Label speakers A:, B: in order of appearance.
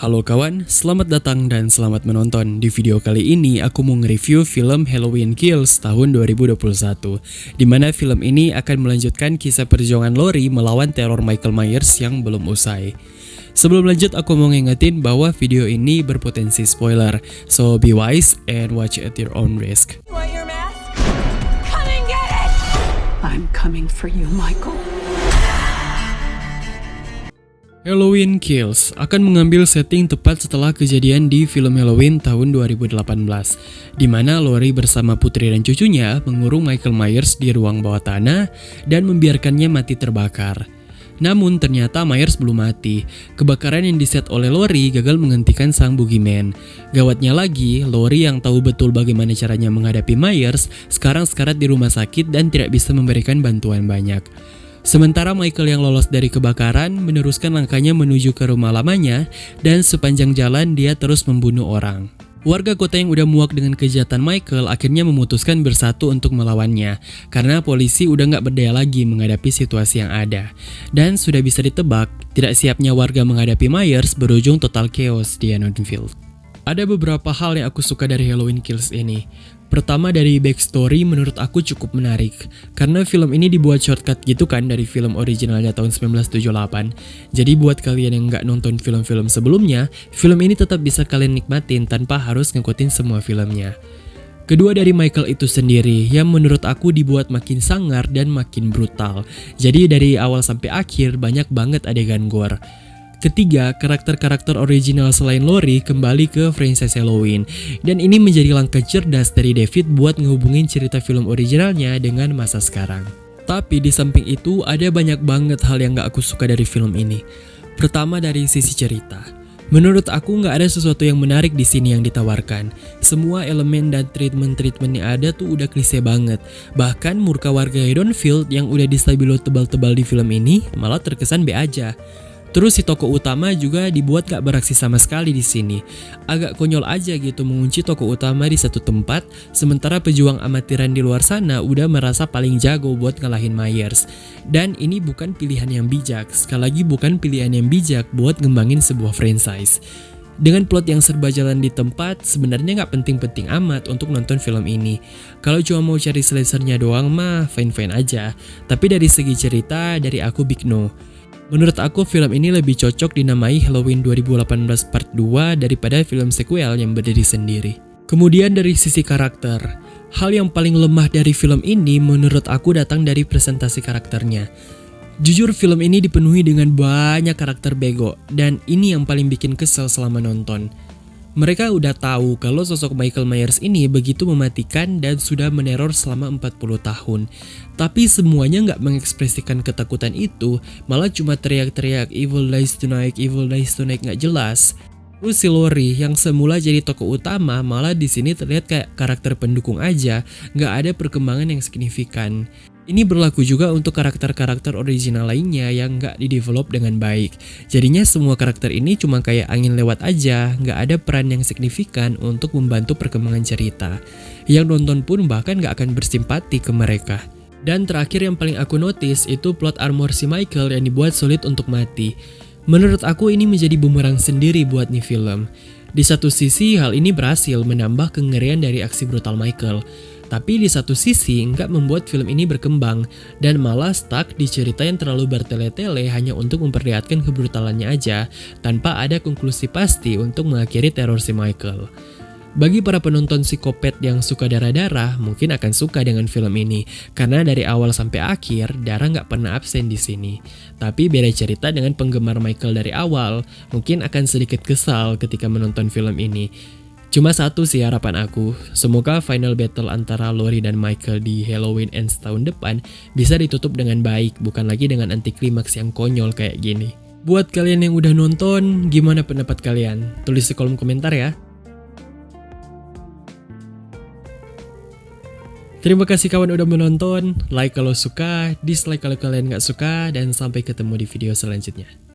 A: Halo kawan, selamat datang dan selamat menonton. Di video kali ini aku mau nge-review film Halloween Kills tahun 2021, di mana film ini akan melanjutkan kisah perjuangan Laurie melawan teror Michael Myers yang belum usai. Sebelum lanjut, aku mau ngingetin bahwa video ini berpotensi spoiler, so be wise and watch at your own risk.
B: Want your mask? Come and get it! I'm coming for you, Michael.
A: Halloween Kills akan mengambil setting tepat setelah kejadian di film Halloween tahun 2018, di mana Laurie bersama putri dan cucunya mengurung Michael Myers di ruang bawah tanah dan membiarkannya mati terbakar. Namun ternyata Myers belum mati. Kebakaran yang diset oleh Laurie gagal menghentikan sang boogeyman. Gawatnya lagi, Laurie yang tahu betul bagaimana caranya menghadapi Myers sekarang sekarat di rumah sakit dan tidak bisa memberikan bantuan banyak. Sementara Michael yang lolos dari kebakaran meneruskan langkahnya menuju ke rumah lamanya dan sepanjang jalan dia terus membunuh orang. Warga kota yang udah muak dengan kejahatan Michael akhirnya memutuskan bersatu untuk melawannya karena polisi udah gak berdaya lagi menghadapi situasi yang ada. Dan sudah bisa ditebak, tidak siapnya warga menghadapi Myers berujung total chaos di Haddonfield. Ada beberapa hal yang aku suka dari Halloween Kills ini. Pertama, dari backstory menurut aku cukup menarik, karena film ini dibuat shortcut gitu kan dari film originalnya tahun 1978. Jadi buat kalian yang nggak nonton film-film sebelumnya, film ini tetap bisa kalian nikmatin tanpa harus ngikutin semua filmnya. Kedua, dari Michael itu sendiri yang menurut aku dibuat makin sangar dan makin brutal. Jadi dari awal sampai akhir banyak banget adegan gore. Ketiga, karakter-karakter original selain Laurie kembali ke franchise Halloween. Dan ini menjadi langkah cerdas dari David buat ngehubungin cerita film originalnya dengan masa sekarang. Tapi di samping itu ada banyak banget hal yang gak aku suka dari film ini. Pertama, dari sisi cerita. Menurut aku gak ada sesuatu yang menarik di sini yang ditawarkan. Semua elemen dan treatment yang ada tuh udah klise banget. Bahkan murka warga Haddonfield yang udah distabilo tebal-tebal di film ini malah terkesan be aja. Terus si tokoh utama juga dibuat gak beraksi sama sekali di sini. Agak konyol aja gitu mengunci tokoh utama di satu tempat, sementara pejuang amatiran di luar sana udah merasa paling jago buat ngalahin Myers. Dan ini bukan pilihan yang bijak, sekali lagi bukan pilihan yang bijak buat ngembangin sebuah franchise. Dengan plot yang serba jalan di tempat, sebenarnya gak penting-penting amat untuk nonton film ini. Kalau cuma mau cari slashernya doang mah fine-fine aja. Tapi dari segi cerita, dari aku big no. Menurut aku film ini lebih cocok dinamai Halloween 2018 Part 2 daripada film sequel yang berdiri sendiri. Kemudian dari sisi karakter, hal yang paling lemah dari film ini menurut aku datang dari presentasi karakternya. Jujur film ini dipenuhi dengan banyak karakter bego dan ini yang paling bikin kesel selama nonton. Mereka udah tahu kalau sosok Michael Myers ini begitu mematikan dan sudah meneror selama 40 tahun. Tapi semuanya nggak mengekspresikan ketakutan itu, malah cuma teriak-teriak evil dies tonight nggak jelas. Terus si Laurie yang semula jadi tokoh utama malah di sini terlihat kayak karakter pendukung aja, nggak ada perkembangan yang signifikan. Ini berlaku juga untuk karakter-karakter original lainnya yang nggak didevelop dengan baik. Jadinya semua karakter ini cuma kayak angin lewat aja, nggak ada peran yang signifikan untuk membantu perkembangan cerita. Yang nonton pun bahkan nggak akan bersimpati ke mereka. Dan terakhir yang paling aku notice itu plot armor si Michael yang dibuat sulit untuk mati. Menurut aku ini menjadi bumerang sendiri buat nih film. Di satu sisi hal ini berhasil menambah kengerian dari aksi brutal Michael. Tapi di satu sisi nggak membuat film ini berkembang dan malah stuck di cerita yang terlalu bertele-tele hanya untuk memperlihatkan kebrutalannya aja tanpa ada konklusi pasti untuk mengakhiri teror si Michael. Bagi para penonton psikopat yang suka darah-darah mungkin akan suka dengan film ini karena dari awal sampai akhir darah nggak pernah absen di sini. Tapi beda cerita dengan penggemar Michael dari awal, mungkin akan sedikit kesal ketika menonton film ini. Cuma satu sih harapan aku, semoga final battle antara Laurie dan Michael di Halloween Ends tahun depan bisa ditutup dengan baik, bukan lagi dengan anti klimaks yang konyol kayak gini. Buat kalian yang udah nonton, gimana pendapat kalian? Tulis di kolom komentar ya. Terima kasih kawan udah menonton, like kalau suka, dislike kalau kalian gak suka, dan sampai ketemu di video selanjutnya.